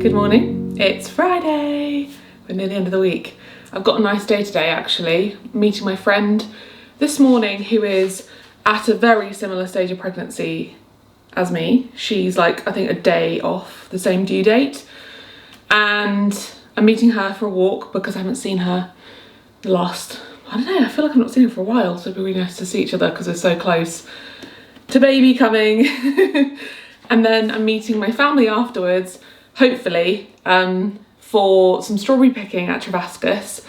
Good morning, it's Friday, we're near the end of the week. I've got a nice day today actually, meeting my friend this morning who is at a very similar stage of pregnancy as me. She's like, I think a day off the same due date, and I'm meeting her for a walk because I haven't seen her the last, I don't know, I feel like I've not seen her for a while, so it'd be really nice to see each other because we're so close to baby coming. And then I'm meeting my family afterwards, hopefully, for some strawberry picking at Travascus,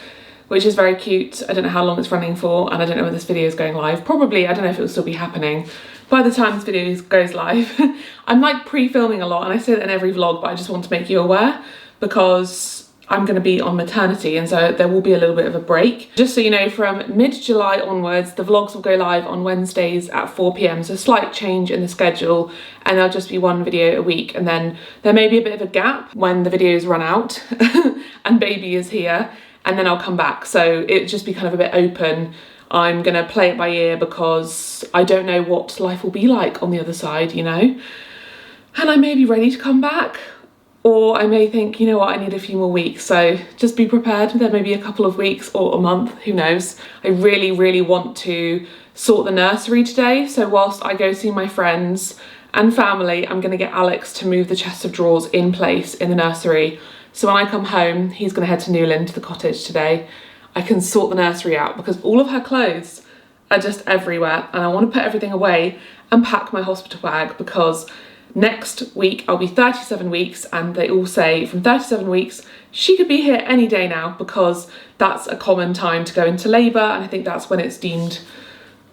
which is very cute. I don't know how long it's running for, and I don't know when this video is going live. Probably, I don't know if it will still be happening by the time this video goes live. I'm like pre-filming a lot, and I say that in every vlog, but I just want to make you aware because I'm going to be on maternity, and so there will be a little bit of a break. Just so you know, from mid-July onwards, the vlogs will go live on Wednesdays at 4 p.m, so a slight change in the schedule, and there'll just be one video a week, and then there may be a bit of a gap when the videos run out and baby is here, and then I'll come back. So it'll just be kind of a bit open. I'm going to play it by ear because I don't know what life will be like on the other side, you know? And I may be ready to come back, or I may think, you know what, I need a few more weeks. So just be prepared. There may be a couple of weeks or a month, who knows. I really, really want to sort the nursery today. So whilst I go see my friends and family, I'm going to get Alex to move the chest of drawers in place in the nursery. So when I come home, he's going to head to Newland to the cottage today. I can sort the nursery out because all of her clothes are just everywhere, and I want to put everything away and pack my hospital bag because next week I'll be 37 weeks, and they all say from 37 weeks she could be here any day now because that's a common time to go into labour, and I think that's when it's deemed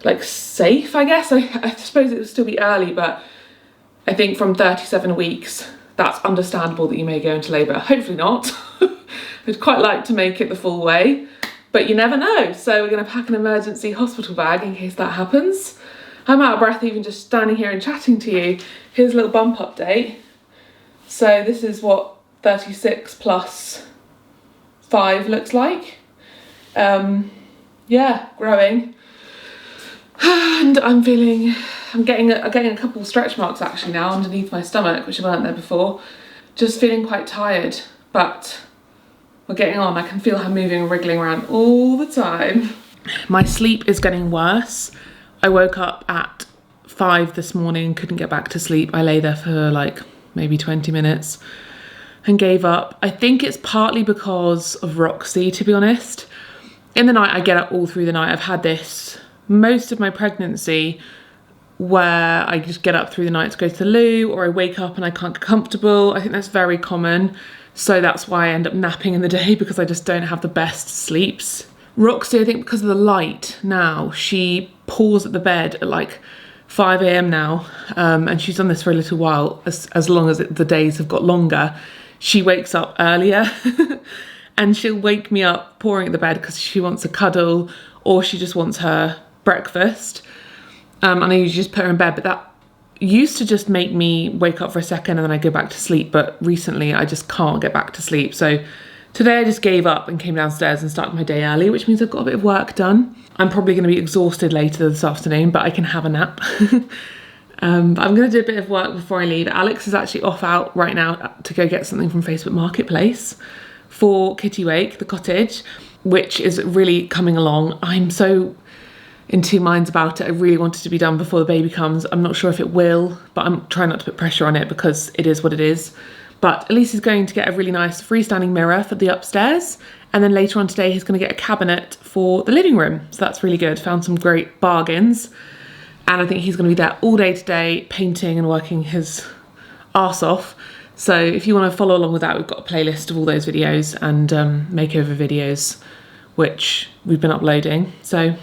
like safe, I guess. I suppose it would still be early, but I think from 37 weeks that's understandable that you may go into labour. Hopefully not. I'd quite like to make it the full way, but you never know. So we're going to pack an emergency hospital bag in case that happens. I'm out of breath even just standing here and chatting to you. Here's a little bump update. So this is what 36 plus 5 looks like. Yeah, growing. And I'm getting a couple of stretch marks actually now underneath my stomach, which weren't there before. Just feeling quite tired, but we're getting on. I can feel her moving and wriggling around all the time. My sleep is getting worse. I woke up at 5 this morning, couldn't get back to sleep. I lay there for like maybe 20 minutes and gave up. I think it's partly because of Roxy, to be honest. In the night, I get up all through the night. I've had this most of my pregnancy where I just get up through the night to go to the loo, or I wake up and I can't get comfortable. I think that's very common. So that's why I end up napping in the day, because I just don't have the best sleeps. Roxy, I think because of the light now, she paws at the bed at like 5 a.m. now, and she's done this for a little while, as long as the days have got longer. She wakes up earlier and she'll wake me up pawing at the bed because she wants a cuddle or she just wants her breakfast. And I usually just put her in bed, but that used to just make me wake up for a second and then I go back to sleep, but recently I just can't get back to sleep. So today I just gave up and came downstairs and started my day early, which means I've got a bit of work done. I'm probably going to be exhausted later this afternoon, but I can have a nap. But I'm going to do a bit of work before I leave. Alex is actually off out right now to go get something from Facebook Marketplace for Kitty Wake, the cottage, which is really coming along. I'm so in two minds about it. I really want it to be done before the baby comes. I'm not sure if it will, but I'm trying not to put pressure on it because it is what it is. But Elise is going to get a really nice freestanding mirror for the upstairs. And then later on today, he's going to get a cabinet for the living room. So that's really good. Found some great bargains. And I think he's going to be there all day today, painting and working his arse off. So if you want to follow along with that, we've got a playlist of all those videos and makeover videos, which we've been uploading. So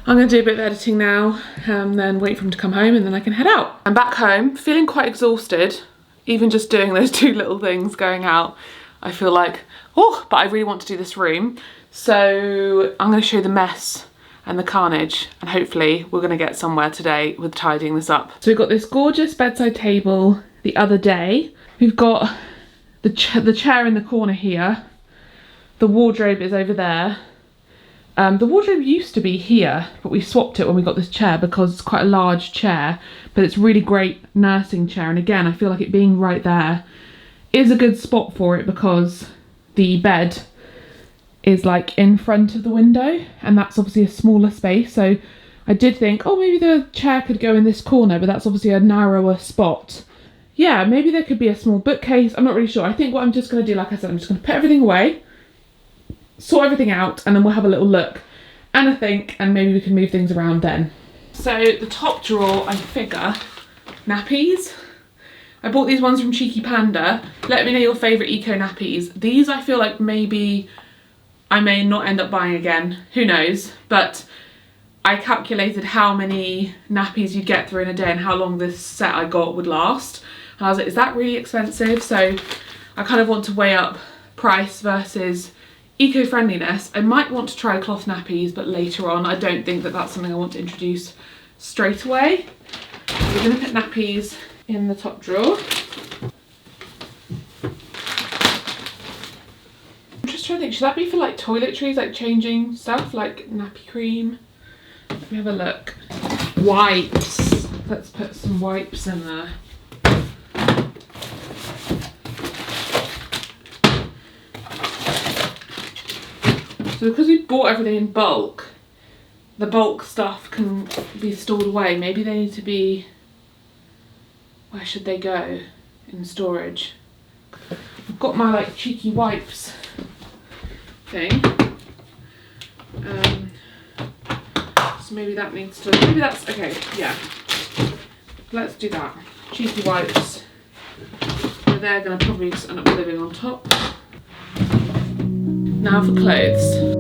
I'm going to do a bit of editing now, and then wait for him to come home, and then I can head out. I'm back home, feeling quite exhausted. Even just doing those two little things, going out, I feel like, oh, but I really want to do this room. So I'm going to show you the mess and the carnage, and hopefully we're going to get somewhere today with tidying this up. So we've got this gorgeous bedside table the other day. We've got the chair in the corner here. The wardrobe is over there. The wardrobe used to be here, but we swapped it when we got this chair because it's quite a large chair, but it's really great nursing chair. And again, I feel like it being right there is a good spot for it because the bed is like in front of the window and that's obviously a smaller space. So I did think, oh, maybe the chair could go in this corner, but that's obviously a narrower spot. Yeah, maybe there could be a small bookcase. I'm not really sure. I think what I'm just going to do, like I said, I'm just going to put everything away, sort everything out, and then we'll have a little look and a think, and maybe we can move things around then. So the top drawer, I figure, nappies. I bought these ones from Cheeky Panda. Let me know your favourite eco nappies. These I feel like maybe I may not end up buying again. Who knows? But I calculated how many nappies you'd get through in a day and how long this set I got would last. And I was like, is that really expensive? So I kind of want to weigh up price versus eco-friendliness. I might want to try cloth nappies, but later on. I don't think that that's something I want to introduce straight away. So we're going to put nappies in the top drawer. I'm just trying to think, should that be for like toiletries, like changing stuff, like nappy cream? Let me have a look. Wipes. Let's put some wipes in there. So because we bought everything in bulk, the bulk stuff can be stored away. Maybe they need to be, where should they go in storage? I've got my like cheeky wipes thing. So maybe that needs to, maybe that's, okay, yeah. Let's do that. Cheeky wipes. So they're gonna probably just end up living on top. Now for clothes.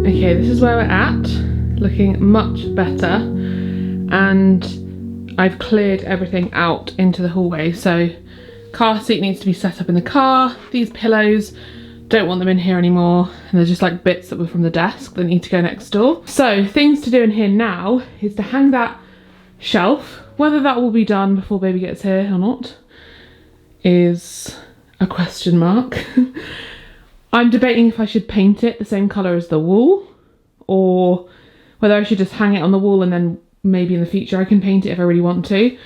Okay, this is where we're at, looking much better, and I've cleared everything out into the hallway. So car seat needs to be set up in the car. These pillows, don't want them in here anymore, and they're just like bits that were from the desk that need to go next door. So things to do in here now is to hang that shelf. Whether that will be done before baby gets here or not is a question mark. I'm debating if I should paint it the same colour as the wall, or whether I should just hang it on the wall and then maybe in the future I can paint it if I really want to.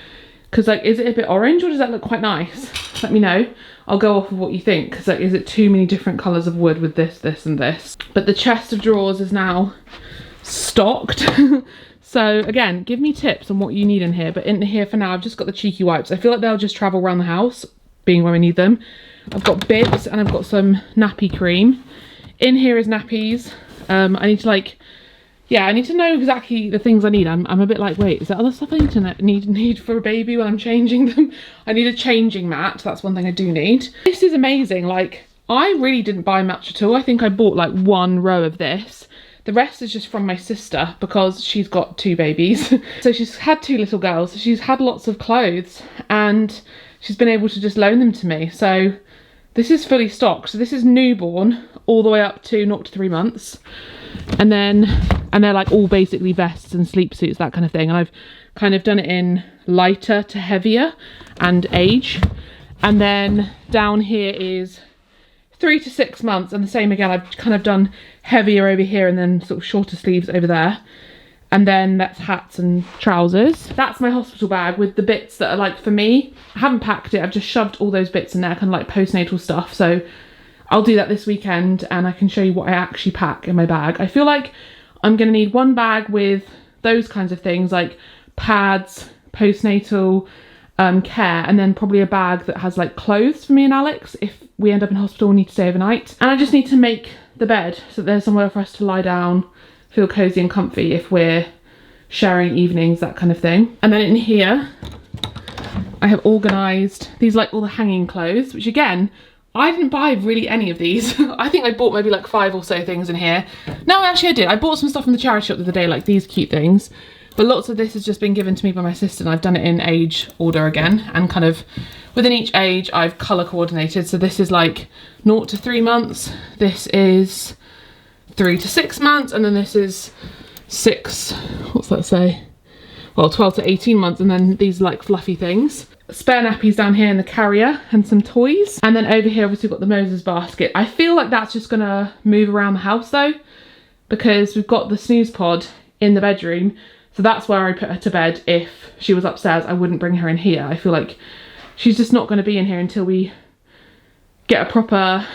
Because like, is it a bit orange or does that look quite nice? Let me know. I'll go off of what you think, because like, is it too many different colours of wood with this, this and this? But the chest of drawers is now stocked. So again, give me tips on what you need in here. But in here for now, I've just got the cheeky wipes. I feel like they'll just travel around the house, being where I need them. I've got bibs and I've got some nappy cream. In here is nappies. I need to like, yeah, I need to know exactly the things I need. I'm a bit like, wait, is there other stuff I need to need for a baby when I'm changing them? I need a changing mat. That's one thing I do need. This is amazing. Like, I really didn't buy much at all. I think I bought like one row of this. The rest is just from my sister because she's got 2 babies. So she's had 2 little girls. So she's had lots of clothes and she's been able to just loan them to me. So this is fully stocked. So this is newborn all the way up to 0 to 3 months. And they're like all basically vests and sleep suits, that kind of thing. And I've kind of done it in lighter to heavier and age. And then down here is 3 to 6 months, and the same again. I've kind of done heavier over here and then sort of shorter sleeves over there. And then that's hats and trousers. That's my hospital bag with the bits that are like for me. I haven't packed it, I've just shoved all those bits in there, kind of like postnatal stuff. So I'll do that this weekend and I can show you what I actually pack in my bag. I feel like I'm gonna need one bag with those kinds of things like pads, postnatal care, and then probably a bag that has like clothes for me and Alex if we end up in hospital and need to stay overnight. And I just need to make the bed so that there's somewhere for us to lie down, feel cozy and comfy if we're sharing evenings, that kind of thing. And then in here, I have organised these like all the hanging clothes, which again, I didn't buy really any of these. I think I bought maybe like 5 or so things in here. No, actually I did. I bought some stuff from the charity shop the other day, like these cute things. But lots of this has just been given to me by my sister, and I've done it in age order again. And kind of within each age, I've colour coordinated. So this is like 0 to 3 months. This is 3 to 6 months. And then this is 6, what's that say? Well, 12 to 18 months. And then these like fluffy things. Spare nappies down here in the carrier and some toys. And then over here, obviously we've got the Moses basket. I feel like that's just gonna move around the house though, because we've got the snooze pod in the bedroom. So that's where I put her to bed. If she was upstairs, I wouldn't bring her in here. I feel like she's just not gonna be in here until we get a proper,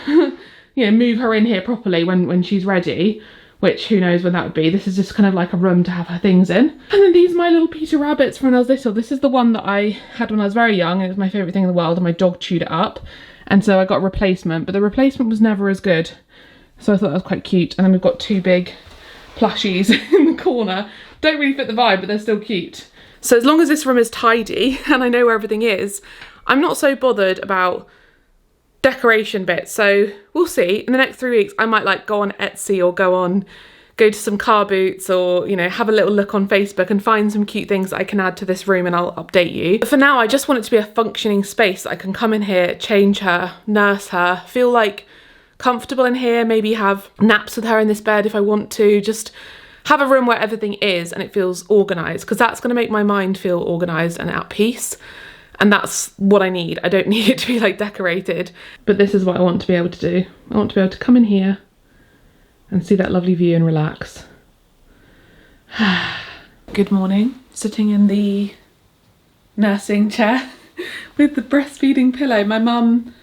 you know, move her in here properly when she's ready. Which, who knows when that would be. This is just kind of like a room to have her things in. And then these are my little Peter rabbits from when I was little. This is the one that I had when I was very young, and it was my favourite thing in the world, and my dog chewed it up. And so I got a replacement, but the replacement was never as good. So I thought that was quite cute. And then we've got 2 big plushies in the corner. Don't really fit the vibe, but they're still cute. So as long as this room is tidy, and I know where everything is, I'm not so bothered about decoration bits. So we'll see. In the next 3 weeks I might like go on Etsy or go to some car boots, or, you know, have a little look on Facebook and find some cute things that I can add to this room, and I'll update you. But for now, I just want it to be a functioning space that I can come in here, change her, nurse her, feel like comfortable in here, maybe have naps with her in this bed if I want to, just have a room where everything is and it feels organised, because that's going to make my mind feel organised and at peace. And that's what I need. I don't need it to be like decorated. But this is what I want to be able to do. I want to be able to come in here and see that lovely view and relax. Good morning. Sitting in the nursing chair with the breastfeeding pillow. My mum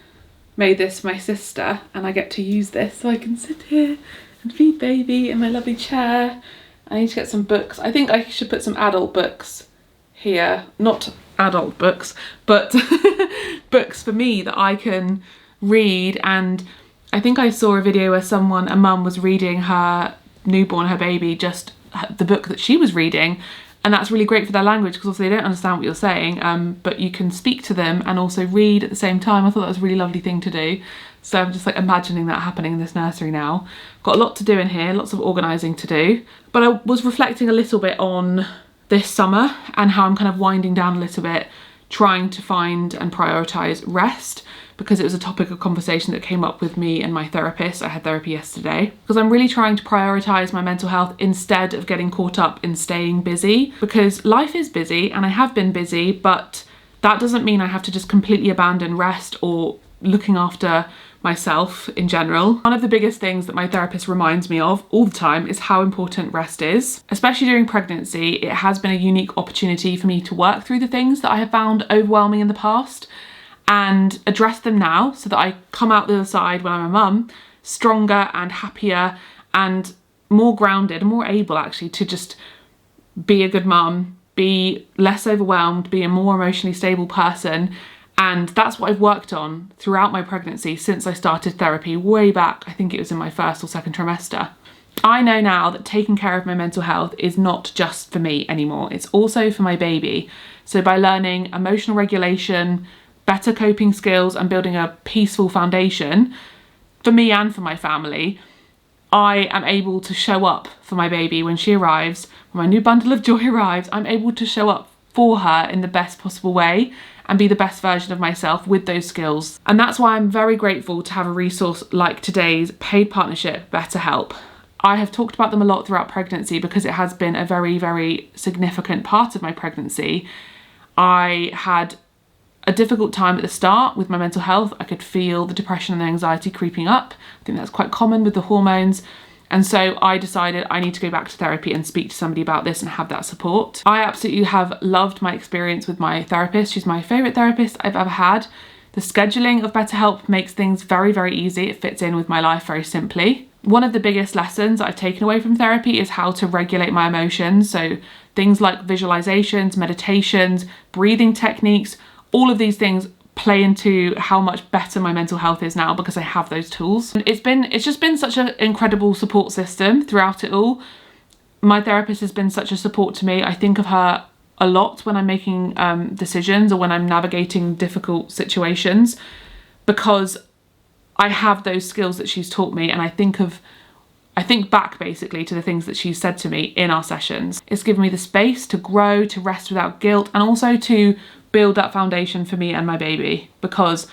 made this for my sister, and I get to use this so I can sit here and feed baby in my lovely chair. I need to get some books. I think I should put some adult books here. Not adult books, but books for me that I can read. And I think I saw a video where a mum was reading her newborn, her baby, just the book that she was reading, and that's really great for their language, because obviously they don't understand what you're saying, but you can speak to them and also read at the same time. I thought that was a really lovely thing to do. So I'm just like imagining that happening in this nursery now. Got a lot to do in here, lots of organising to do, but I was reflecting a little bit on this summer and how I'm kind of winding down a little bit, trying to find and prioritise rest, because it was a topic of conversation that came up with me and my therapist. I had therapy yesterday, because I'm really trying to prioritise my mental health instead of getting caught up in staying busy, because life is busy and I have been busy, but that doesn't mean I have to just completely abandon rest or looking after myself in general. One of the biggest things that my therapist reminds me of all the time is how important rest is. Especially during pregnancy, it has been a unique opportunity for me to work through the things that I have found overwhelming in the past and address them now, so that I come out the other side when I'm a mum stronger and happier and more grounded and more able actually to just be a good mum, be less overwhelmed, be a more emotionally stable person. And that's what I've worked on throughout my pregnancy since I started therapy way back. I think it was in my 1st or 2nd trimester. I know now that taking care of my mental health is not just for me anymore. It's also for my baby. So by learning emotional regulation, better coping skills, and building a peaceful foundation for me and for my family, I am able to show up for my baby when she arrives, when my new bundle of joy arrives. I'm able to show up for her in the best possible way and be the best version of myself with those skills. And that's why I'm very grateful to have a resource like today's paid partnership, BetterHelp. I have talked about them a lot throughout pregnancy because it has been a very, very significant part of my pregnancy. I had a difficult time at the start with my mental health. I could feel the depression and the anxiety creeping up. I think that's quite common with the hormones. And so I decided I need to go back to therapy and speak to somebody about this and have that support. I absolutely have loved my experience with my therapist. She's my favourite therapist I've ever had. The scheduling of BetterHelp makes things very, very easy. It fits in with my life very simply. One of the biggest lessons I've taken away from therapy is how to regulate my emotions. So things like visualizations, meditations, breathing techniques, all of these things play into how much better my mental health is now because I have those tools. And it's just been such an incredible support system throughout it all. My therapist has been such a support to me. I think of her a lot when I'm making decisions or when I'm navigating difficult situations, because I have those skills that she's taught me, and I think back basically to the things that she's said to me in our sessions. It's given me the space to grow, to rest without guilt, and also to build that foundation for me and my baby. Because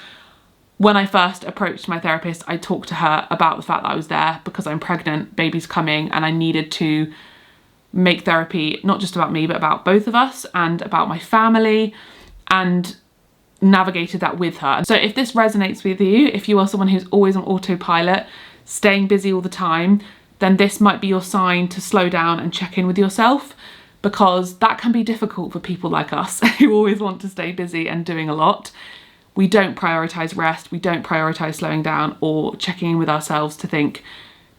when I first approached my therapist, I talked to her about the fact that I was there because I'm pregnant, baby's coming, and I needed to make therapy not just about me, but about both of us and about my family, and navigated that with her. So if this resonates with you, if you are someone who's always on autopilot, staying busy all the time, then this might be your sign to slow down and check in with yourself, because that can be difficult for people like us who always want to stay busy and doing a lot. We don't prioritise rest, we don't prioritise slowing down or checking in with ourselves to think,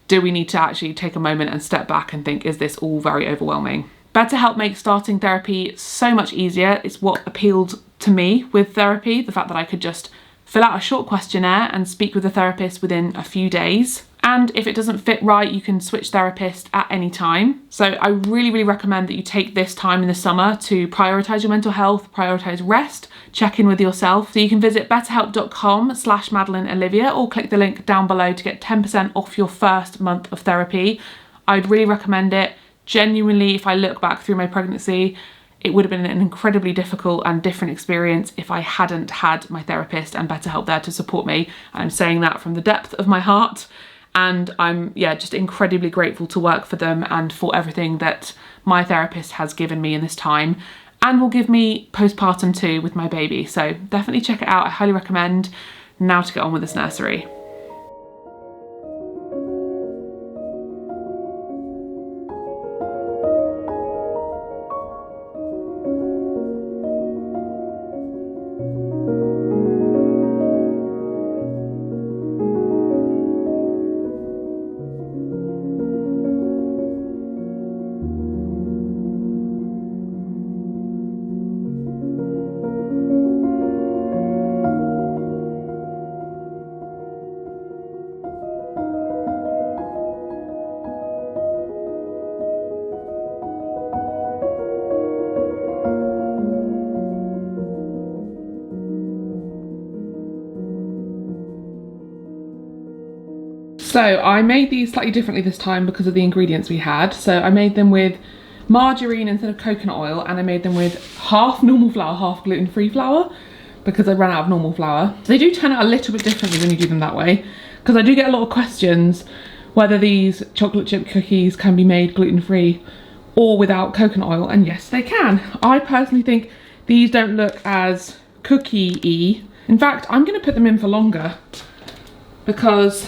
do we need to actually take a moment and step back and think, is this all very overwhelming? BetterHelp makes starting therapy so much easier. It's what appealed to me with therapy, the fact that I could just fill out a short questionnaire and speak with a therapist within a few days. And if it doesn't fit right, you can switch therapist at any time. So I really recommend that you take this time in the summer to prioritise your mental health, prioritise rest, check in with yourself. So you can visit betterhelp.com/Madeleine Olivia or click the link down below to get 10% off your first month of therapy. I'd really recommend it. Genuinely, if I look back through my pregnancy, it would have been an incredibly difficult and different experience if I hadn't had my therapist and BetterHelp there to support me. I'm saying that from the depth of my heart. And I'm just incredibly grateful to work for them and for everything that my therapist has given me in this time, and will give me postpartum too with my baby. So definitely check it out. I highly recommend. Now to get on with this nursery. So I made these slightly differently this time because of the ingredients we had. So I made them with margarine instead of coconut oil, and I made them with half normal flour, half gluten-free flour, because I ran out of normal flour. So they do turn out a little bit differently when you do them that way, because I do get a lot of questions whether these chocolate chip cookies can be made gluten-free or without coconut oil, and yes they can. I personally think these don't look as cookie-y. In fact, I'm going to put them in for longer because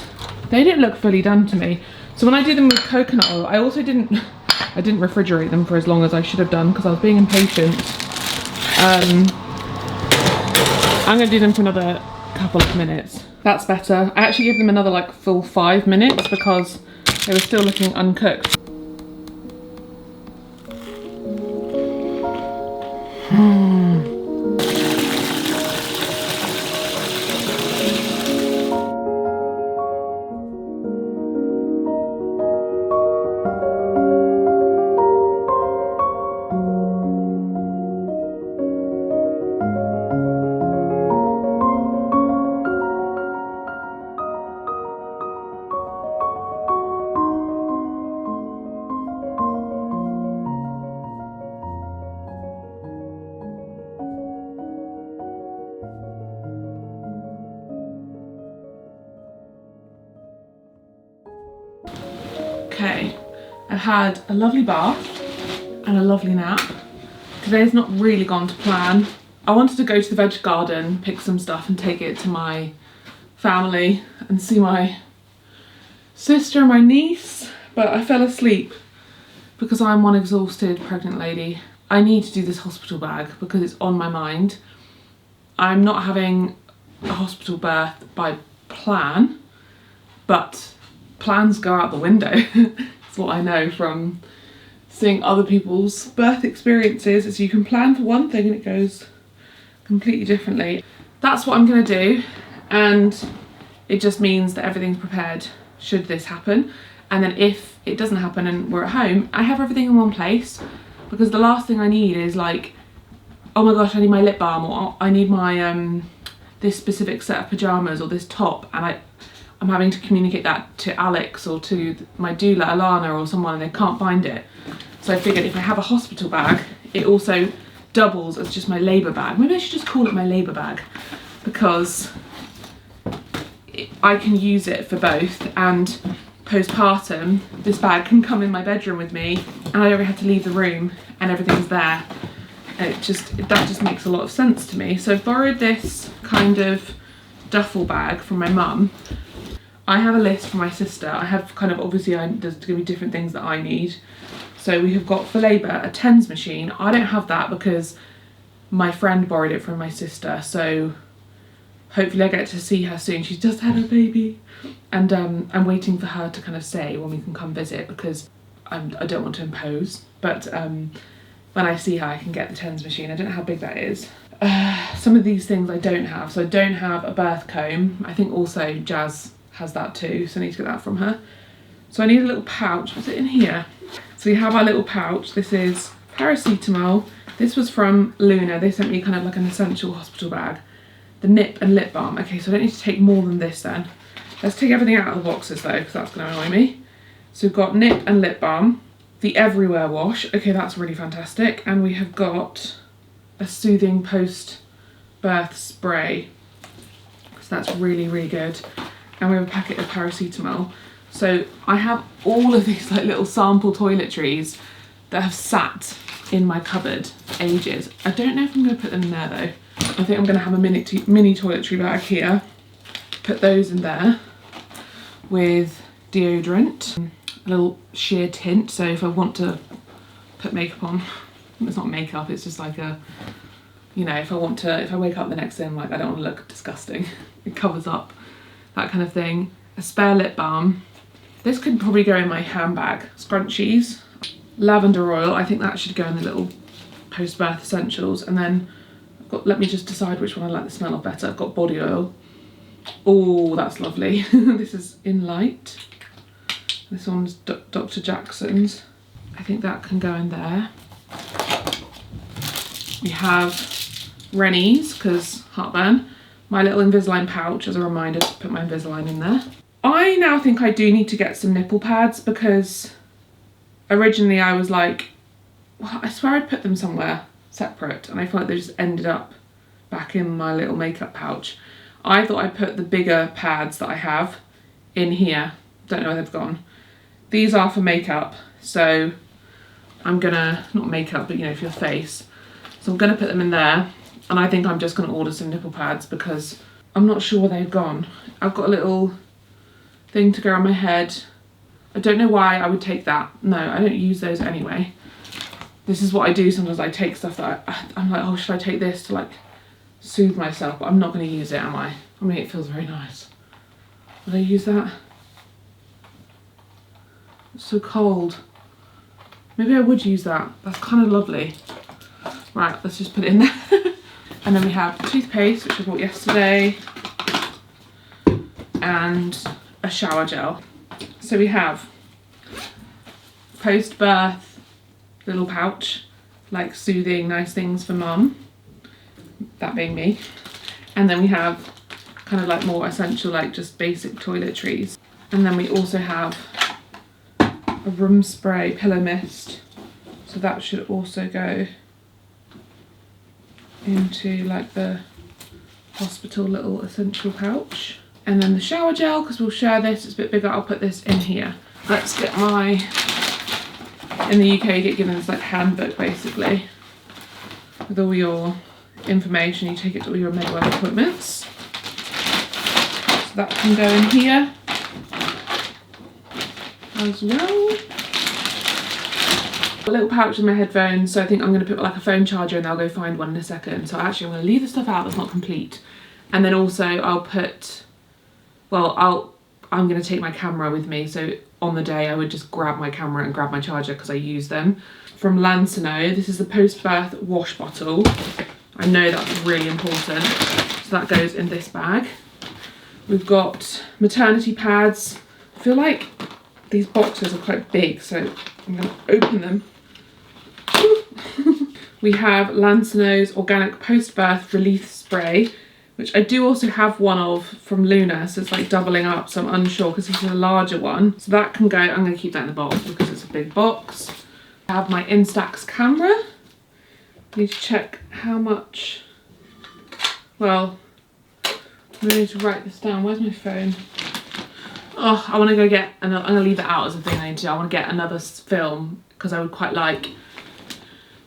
they didn't look fully done to me. So when I did them with coconut oil, I didn't refrigerate them for as long as I should have done because I was being impatient. I'm going to do them for another couple of minutes. That's better. I actually gave them another like full 5 minutes because they were still looking uncooked. Okay, I've had a lovely bath and a lovely nap. Today's not really gone to plan. I wanted to go to the veg garden, pick some stuff and take it to my family and see my sister and my niece, but I fell asleep because I'm one exhausted pregnant lady. I need to do this hospital bag because it's on my mind. I'm not having a hospital birth by plan, but plans go out the window. It's what I know from seeing other people's birth experiences, is you can plan for one thing and it goes completely differently. That's what I'm going to do, and it just means that everything's prepared should this happen. And then if it doesn't happen and we're at home, I have everything in one place, because the last thing I need is like, oh my gosh, I need my lip balm, or I need my this specific set of pyjamas or this top, and I'm having to communicate that to Alex or to my doula Alana or someone, and they can't find it. So I figured if I have a hospital bag, it also doubles as just my labour bag. Maybe I should just call it my labour bag, because I can use it for both, and postpartum this bag can come in my bedroom with me and I don't really have to leave the room and everything's there. And that just makes a lot of sense to me. So I've borrowed this kind of duffel bag from my mum. I have a list for my sister. I have kind of, obviously there's going to be different things that I need. So we have got for labour a TENS machine. I don't have that because my friend borrowed it from my sister. So hopefully I get to see her soon. She's just had a baby. And I'm waiting for her to kind of say when we can come visit, because I don't want to impose. But when I see her, I can get the TENS machine. I don't know how big that is. Some of these things I don't have. So I don't have a birth comb. I think also Jazz has that too, so I need to get that from her. So I need a little pouch. What's it in here? So we have our little pouch. This is paracetamol. This was from Luna. They sent me kind of like an essential hospital bag. The nip and lip balm. Okay, so I don't need to take more than this then. Let's take everything out of the boxes though, because that's going to annoy me. So we've got nip and lip balm. The Everywhere wash. Okay, that's really fantastic. And we have got a soothing post-birth spray. So that's really, really good. And we have a packet of paracetamol. So I have all of these like little sample toiletries that have sat in my cupboard ages. I don't know if I'm going to put them in there though. I think I'm going to have a mini toiletry bag here. Put those in there with deodorant, a little sheer tint. So if I want to put makeup on, it's not makeup, it's just like a, you know, if I wake up the next day and like, I don't want to look disgusting, it covers up, that kind of thing. A spare lip balm. This could probably go in my handbag. Scrunchies. Lavender oil, I think that should go in the little post-birth essentials. And then I've got, let me just decide which one I like the smell of better. I've got body oil. Oh, that's lovely. This is In Light. This one's Dr. Jackson's. I think that can go in there. We have Rennie's, because heartburn. My little Invisalign pouch as a reminder to put my Invisalign in there. I now think I do need to get some nipple pads, because originally I was like, well, I swear I'd put them somewhere separate, and I feel like they just ended up back in my little makeup pouch. I thought I'd put the bigger pads that I have in here. Don't know where they've gone. These are for makeup, so I'm gonna, not makeup, but you know, for your face. So I'm gonna put them in there, and I think I'm just gonna order some nipple pads because I'm not sure where they've gone. I've got a little thing to go on my head. I don't know why I would take that. No, I don't use those anyway. This is what I do sometimes. I take stuff that I'm like, oh, should I take this to like soothe myself? But I'm not going to use it, am I? I mean, it feels very nice. Would I use that? It's so cold. Maybe I would use that. That's kind of lovely. Right, let's just put it in there. And then we have toothpaste, which I bought yesterday, and a shower gel. So we have post-birth little pouch, like soothing, nice things for mum, that being me. And then we have kind of like more essential, like just basic toiletries. And then we also have a room spray pillow mist. So that should also go into like the hospital little essential pouch. And then the shower gel, because we'll share this, it's a bit bigger, I'll put this in here. Let's get my, in the UK you get given this like handbook basically, with all your information, you take it to all your midwife appointments. So that can go in here as well. A little pouch with my headphones, so I think I'm going to put like a phone charger and I'll go find one in a second. So actually I'm going to leave the stuff out that's not complete. And then also I'll put, well, I'm going to take my camera with me, so on the day I would just grab my camera and grab my charger because I use them. From Lansano, this is the post-birth wash bottle. I know that's really important, so that goes in this bag. We've got maternity pads. I feel like these boxes are quite big, so I'm going to open them. We have Lansano's Organic Post-Birth Relief Spray, which I do also have one of from Luna, so it's like doubling up, so I'm unsure because this is a larger one. So that can go, I'm going to keep that in the box because it's a big box. I have my Instax camera. I need to check how much, well, I need to write this down. Where's my phone? Oh, I want to go get, I'm going to leave it out as a thing I need to do. I want to get another film because I would quite like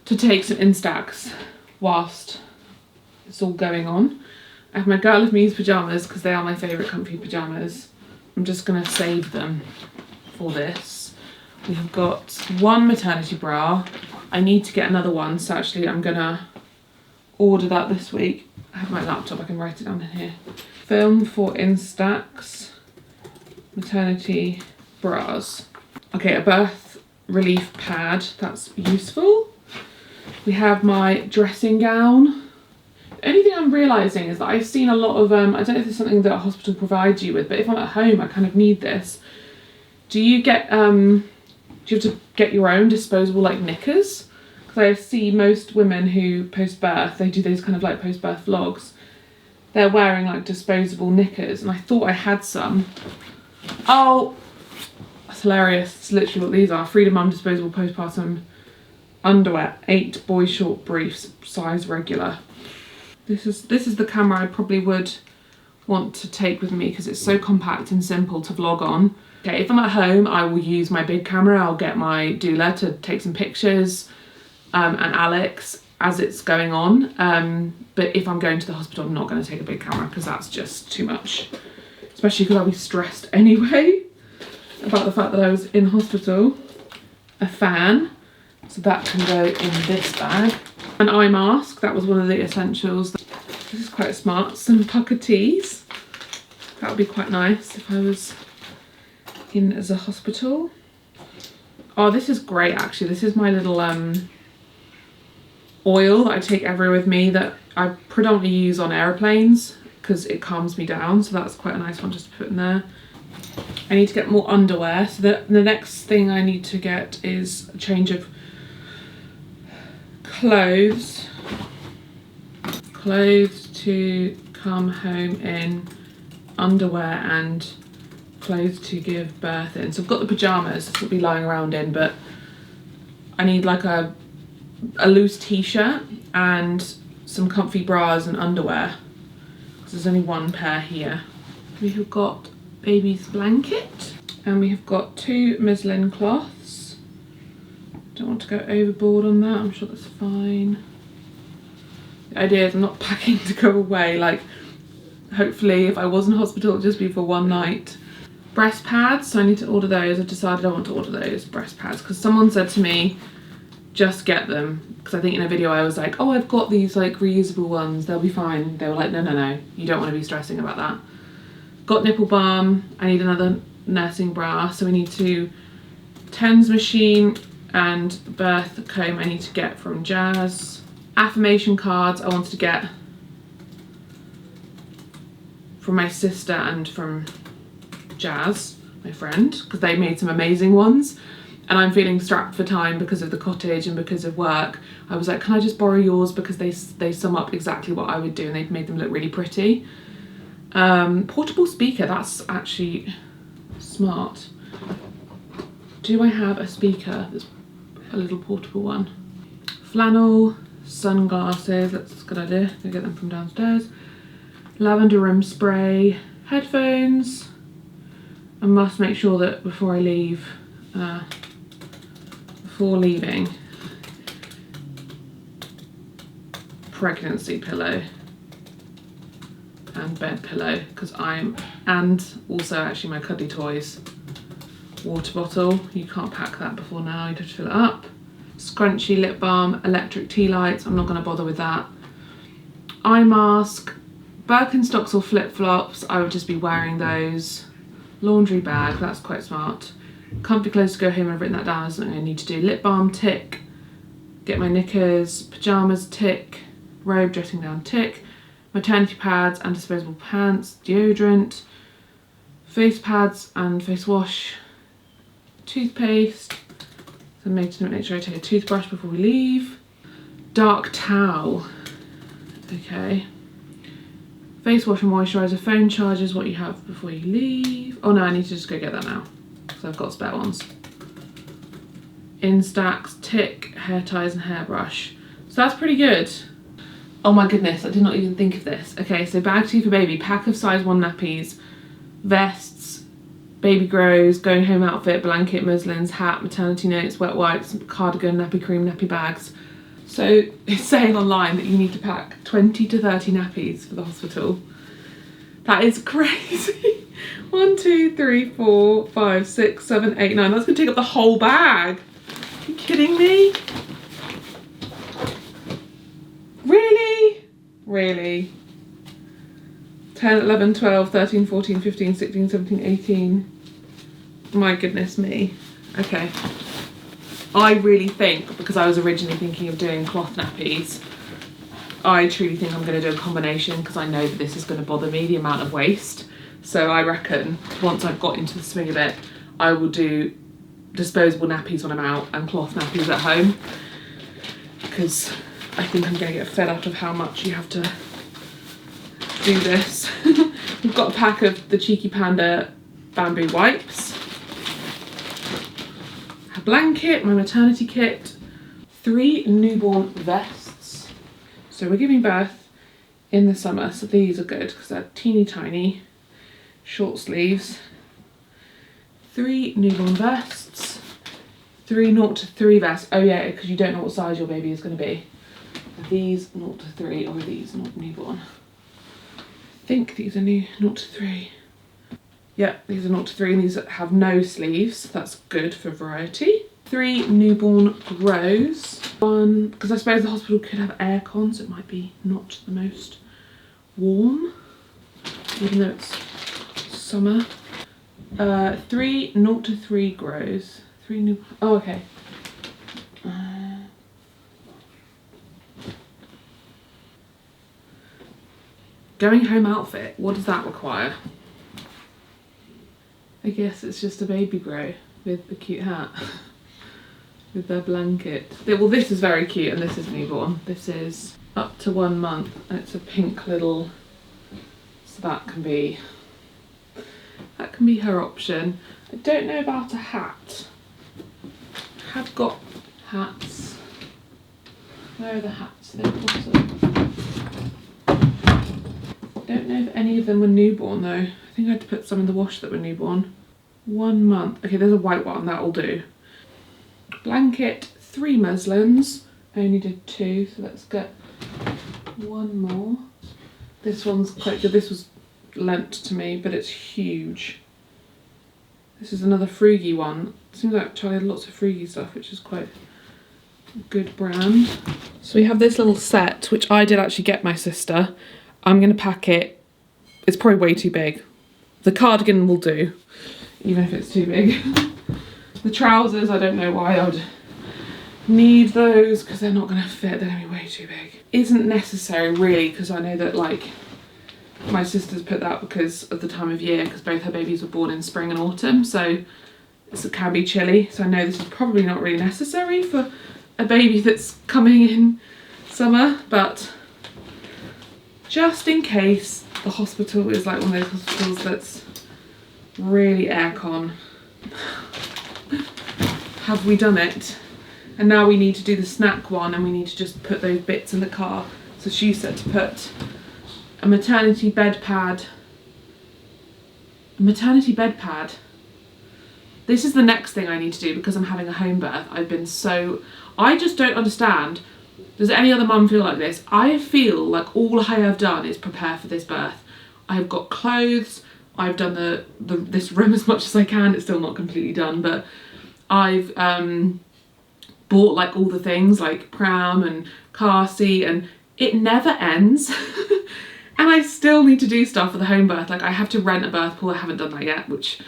to take some Instax whilst it's all going on. I have my Girl of Me's pyjamas because they are my favourite comfy pyjamas. I'm just going to save them for this. We have got one maternity bra. I need to get another one, so actually I'm going to order that this week. I have my laptop, I can write it down in here. Film for Instax maternity bras. Okay, a birth relief pad, that's useful. We have my dressing gown. The only thing I'm realising is that I've seen a lot of, I don't know if it's something that a hospital provides you with, but if I'm at home I kind of need this. Do you get, do you have to get your own disposable like knickers? Because I see most women who post-birth, they do those kind of like post-birth vlogs. They're wearing like disposable knickers, and I thought I had some. Oh, that's hilarious. It's literally what these are. Freedom Mum disposable postpartum underwear, 8 boy short briefs, size regular. This is the camera I probably would want to take with me because it's so compact and simple to vlog on. Okay, if I'm at home, I will use my big camera. I'll get my doula to take some pictures, and Alex as it's going on. But if I'm going to the hospital, I'm not going to take a big camera because that's just too much. Especially because I'll be stressed anyway about the fact that I was in hospital. A fan, so that can go in this bag. An eye mask, that was one of the essentials. This is quite smart. Some pucker tees. That would be quite nice if I was in as a hospital. Oh, this is great actually. This is my little oil that I take everywhere with me that I predominantly use on aeroplanes because it calms me down, so that's quite a nice one just to put in there. I need to get more underwear, so the next thing I need to get is a change of clothes to come home in, underwear and clothes to give birth in. So I've got the pyjamas to be lying around in, but I need like a loose t-shirt and some comfy bras and underwear because there's only one pair here. We have got baby's blanket and we have got 2 muslin cloths. Don't want to go overboard on that, I'm sure that's fine. The idea is I'm not packing to go away, like hopefully if I was in hospital it'll just be for one night. Breast pads, so I need to order those. I've decided I want to order those breast pads because someone said to me just get them, because I think in a video I was like, oh, I've got these like reusable ones, they'll be fine. They were like, no, you don't want to be stressing about that. Got nipple balm, I need another nursing bra, so we need to TENS machine and birth comb I need to get from Jazz. Affirmation cards I wanted to get from my sister and from Jazz, my friend, because they made some amazing ones. And I'm feeling strapped for time because of the cottage and because of work. I was like, can I just borrow yours, because they sum up exactly what I would do and they've made them look really pretty. Portable speaker, that's actually smart. Do I have a speaker that's a little portable one? Flannel, sunglasses, that's a good idea. Gonna get them from downstairs. Lavender room spray, headphones. I must make sure that before I leave, before leaving, pregnancy pillow and bed pillow, because and also actually my cuddly toys. Water bottle, you can't pack that before now, you'd have to fill it up. Scrunchy, lip balm, electric tea lights, I'm not going to bother with that. Eye mask, Birkenstocks or flip-flops, I would just be wearing those. Laundry bag, that's quite smart. Comfy clothes to go home, I've written that down as something I need to do. Lip balm, tick. Get my knickers, pyjamas, tick. Robe, dressing gown, tick. Maternity pads and disposable pants, deodorant. Face pads and face wash, toothpaste. So make sure I take a toothbrush before we leave. Dark towel. Okay. Face wash and moisturiser, phone chargers, what you have before you leave. Oh no, I need to just go get that now, because I've got spare ones. Instax, tick, hair ties and hairbrush. So that's pretty good. Oh my goodness, I did not even think of this. Okay, so bag 2 for baby, pack of size 1 nappies, vests, baby grows, going home outfit, blanket, muslins, hat, maternity notes, wet wipes, cardigan, nappy cream, nappy bags. So it's saying online that you need to pack 20 to 30 nappies for the hospital. That is crazy. 1, 2, 3, 4, 5, 6, 7, 8, 9. That's gonna take up the whole bag. Are you kidding me? Really? Really? 10, 11, 12, 13, 14, 15, 16, 17, 18. My goodness me. Okay. I really think, because I was originally thinking of doing cloth nappies, I truly think I'm going to do a combination, because I know that this is going to bother me, the amount of waste. So I reckon once I've got into the swing of it, I will do disposable nappies when I'm out and cloth nappies at home, because I think I'm going to get fed up of how much you have to do this. We've got a pack of the Cheeky Panda bamboo wipes, a blanket, my maternity kit, 3 newborn vests. So we're giving birth in the summer, so these are good because they're teeny tiny, short sleeves. 3 newborn vests, 3 0 to 3 vests. Oh yeah, because you don't know what size your baby is going to be. Are these 0 to 3 or are these not newborn? I think these are 0 to 3. Yeah, these are 0 to 3 and these have no sleeves. That's good for variety. 3 newborn grows. 1, because I suppose the hospital could have aircon, so it might be not the most warm, even though it's summer. 3 0 to 3 grows. 3 new. Oh, okay. Going home outfit. What does that require? I guess it's just a baby grow with a cute hat, with their blanket. Well, this is very cute, and this is newborn. This is up to 1 month, and it's a pink little. So that can be her option. I don't know about a hat. I have got hats. Where are the hats? They're bottom. Don't know if any of them were newborn though. I think I had to put some in the wash that were newborn. 1 month. Okay, there's a white one, that'll do. Blanket, 3 muslins. I only did 2, so let's get 1 more. This one's quite good. This was lent to me, but it's huge. This is another Frugy one. Seems like Charlie had lots of Frugy stuff, which is quite a good brand. So we have this little set, which I did actually get my sister. I'm going to pack it. It's probably way too big. The cardigan will do, even if it's too big. The trousers, I don't know why I would need those, because they're not going to fit. They're going to be way too big. Isn't necessary really, because I know that like my sister's put that because of the time of year, because both her babies were born in spring and autumn, so it can be chilly. So I know this is probably not really necessary for a baby that's coming in summer, but just in case the hospital is like one of those hospitals that's really aircon. Have we done it? And now we need to do the snack one, and we need to just put those bits in the car. So she said to put a maternity bed pad. A maternity bed pad. This is the next thing I need to do because I'm having a home birth. I just don't understand. Does any other mum feel like this? I feel like all I have done is prepare for this birth. I've got clothes, I've done this room as much as I can. It's still not completely done, but I've bought like all the things like pram and car seat, and it never ends. And I still need to do stuff for the home birth. Like I have to rent a birth pool. I haven't done that yet, which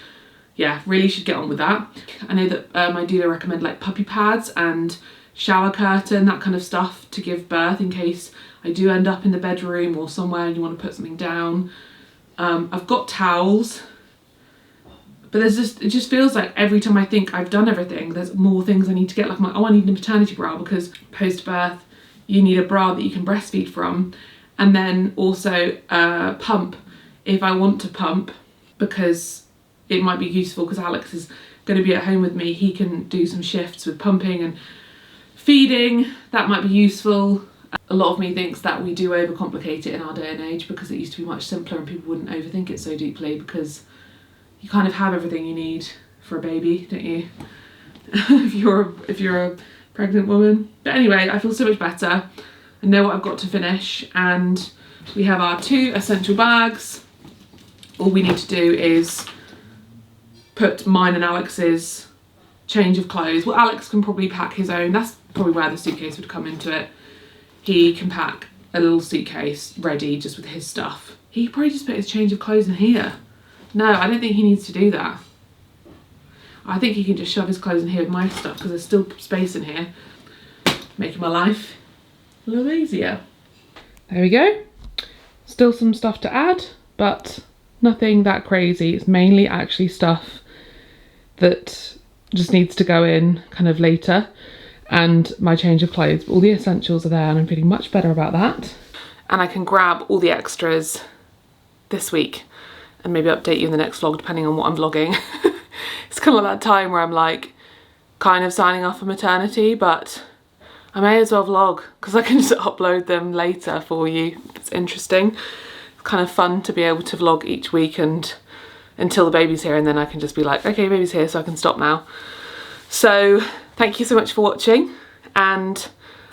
yeah, really should get on with that. I know that my doula recommend like puppy pads and shower curtain, that kind of stuff to give birth in case I do end up in the bedroom or somewhere and you want to put something down. I've got towels, But it just feels like every time I think I've done everything, there's more things I need to get. Like I need a maternity bra, because post-birth you need a bra that you can breastfeed from, and then also a pump if I want to pump, because it might be useful because Alex is going to be at home with me. He can do some shifts with pumping and feeding. That might be useful. A lot of me thinks that we do overcomplicate it in our day and age, because it used to be much simpler and people wouldn't overthink it so deeply, because you kind of have everything you need for a baby, don't you? if you're a pregnant woman. But anyway, I feel so much better. I know what I've got to finish, and we have our 2 essential bags. All we need to do is put mine and Alex's change of clothes. Well, Alex can probably pack his own. That's probably where the suitcase would come into it. He can pack a little suitcase ready just with his stuff. He could probably just put his change of clothes in here. No, I don't think he needs to do that. I think he can just shove his clothes in here with my stuff, because there's still space in here, making my life a little easier. There we go. Still some stuff to add, but nothing that crazy. It's mainly actually stuff that just needs to go in kind of later, and my change of clothes. All the essentials are there and I'm feeling much better about that. And I can grab all the extras this week and maybe update you in the next vlog depending on what I'm vlogging. It's kind of that time where I'm like kind of signing off for maternity, but I may as well vlog because I can just upload them later for you if it's interesting. It's kind of fun to be able to vlog each week and until the baby's here, and then I can just be like, okay, baby's here, so I can stop now. So thank you so much for watching, and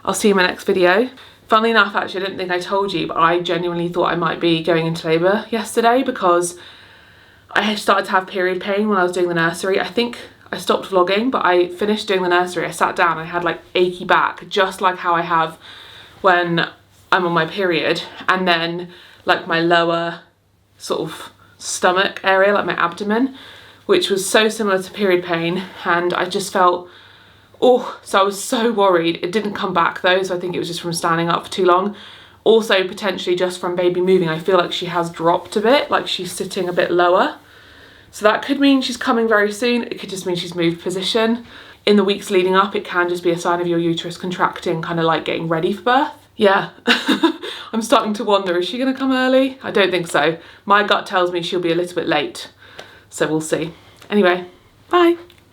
I'll see you in my next video. Funnily enough, actually, I didn't think I told you, but I genuinely thought I might be going into labour yesterday because I had started to have period pain when I was doing the nursery. I think I stopped vlogging, but I finished doing the nursery. I sat down, I had like achy back, just like how I have when I'm on my period, and then like my lower sort of stomach area, like my abdomen, which was so similar to period pain, and I just felt, oh, so I was so worried. It didn't come back though, so I think it was just from standing up for too long. Also potentially just from baby moving. I feel like she has dropped a bit, like she's sitting a bit lower. So that could mean she's coming very soon. It could just mean she's moved position. In the weeks leading up, it can just be a sign of your uterus contracting, kind of like getting ready for birth. Yeah, I'm starting to wonder, is she gonna come early? I don't think so. My gut tells me she'll be a little bit late, so we'll see. Anyway, bye.